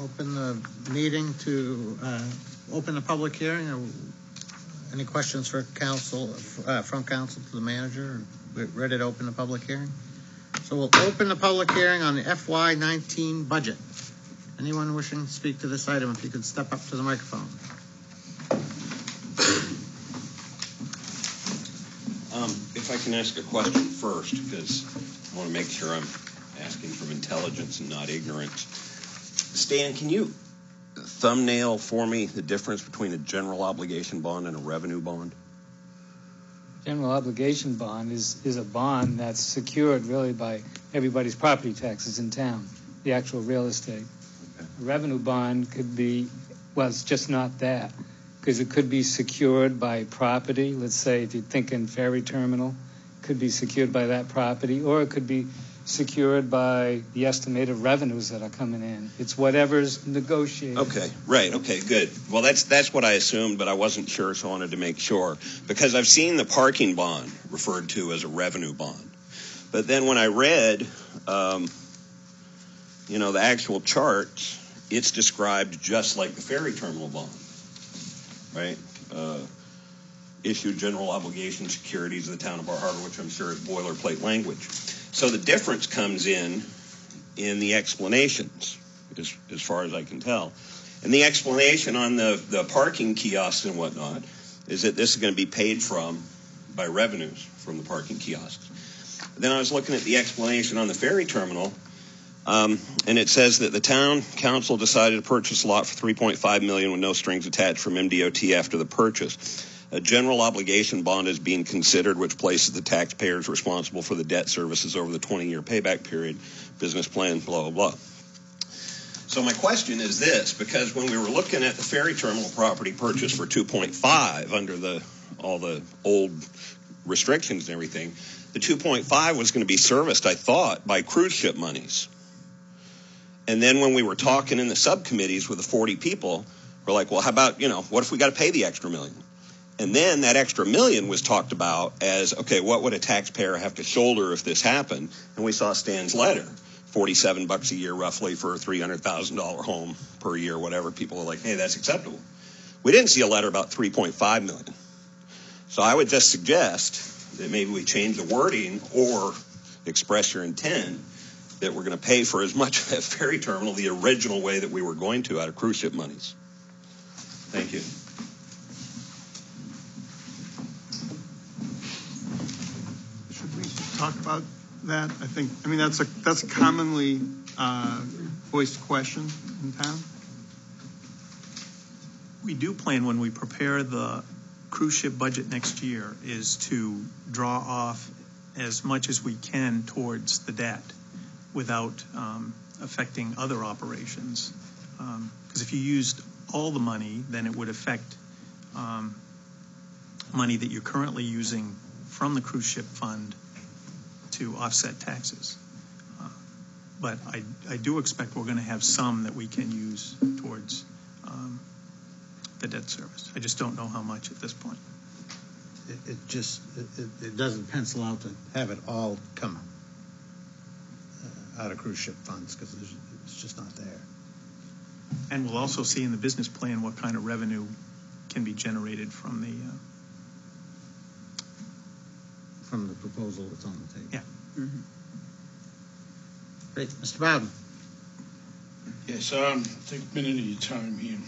open the meeting to open the public hearing. Any questions for council, from council to the manager? We're ready to open the public hearing. So we'll open the public hearing on the FY19 budget. Anyone wishing to speak to this item, if you could step up to the microphone. If I can ask a question first, because I want to make sure I'm asking from intelligence and not ignorance. Stan, can you thumbnail for me the difference between a general obligation bond and a revenue bond? General obligation bond is a bond that's secured really by everybody's property taxes in town, the actual real estate. Okay. A revenue bond could be, well, it's just not that, because it could be secured by property. Let's say if you're thinking Ferry terminal, it could be secured by that property, or it could be secured by the estimated revenues that are coming in. It's whatever's negotiated. Okay, right, okay, good. Well, that's what I assumed, but I wasn't sure, so I wanted to make sure. Because I've seen the parking bond referred to as a revenue bond. But then when I read, the actual charts, it's described just like the ferry terminal bond, right? Issued general obligation securities of the town of Bar Harbor, which I'm sure is boilerplate language. So the difference comes in the explanations, as far as I can tell. And the explanation on the parking kiosks and whatnot is that this is going to be paid by revenues from the parking kiosks. Then I was looking at the explanation on the ferry terminal, and it says that the town council decided to purchase a lot for $3.5 million with no strings attached from MDOT after the purchase. A general obligation bond is being considered, which places the taxpayers responsible for the debt services over the 20-year payback period, business plan, blah, blah, blah. So my question is this, because when we were looking at the ferry terminal property purchase for 2.5 under all the old restrictions and everything, the 2.5 was going to be serviced, I thought, by cruise ship monies. And then when we were talking in the subcommittees with the 40 people, we're like, well, how about, what if we got to pay the extra $1 million? And then that extra $1 million was talked about as, okay, what would a taxpayer have to shoulder if this happened? And we saw Stan's letter, $47 a year roughly for a $300,000 home per year, whatever. People were like, hey, that's acceptable. We didn't see a letter about $3.5 million. So I would just suggest that maybe we change the wording or express your intent that we're going to pay for as much of that ferry terminal the original way that we were going to out of cruise ship monies. Thank you. Talk about that? That's a commonly voiced question in town. We do plan, when we prepare the cruise ship budget next year, is to draw off as much as we can towards the debt without affecting other operations. Because if you used all the money, then it would affect money that you're currently using from the cruise ship fund to offset taxes. But I do expect we're going to have some that we can use towards the debt service. I just don't know how much at this point. It doesn't pencil out to have it all come out of cruise ship funds, because it's just not there. And we'll also see in the business plan what kind of revenue can be generated from the proposal that's on the table. Yeah. Mm-hmm. Great. Mr. Bowden. Yes, take a minute of your time here.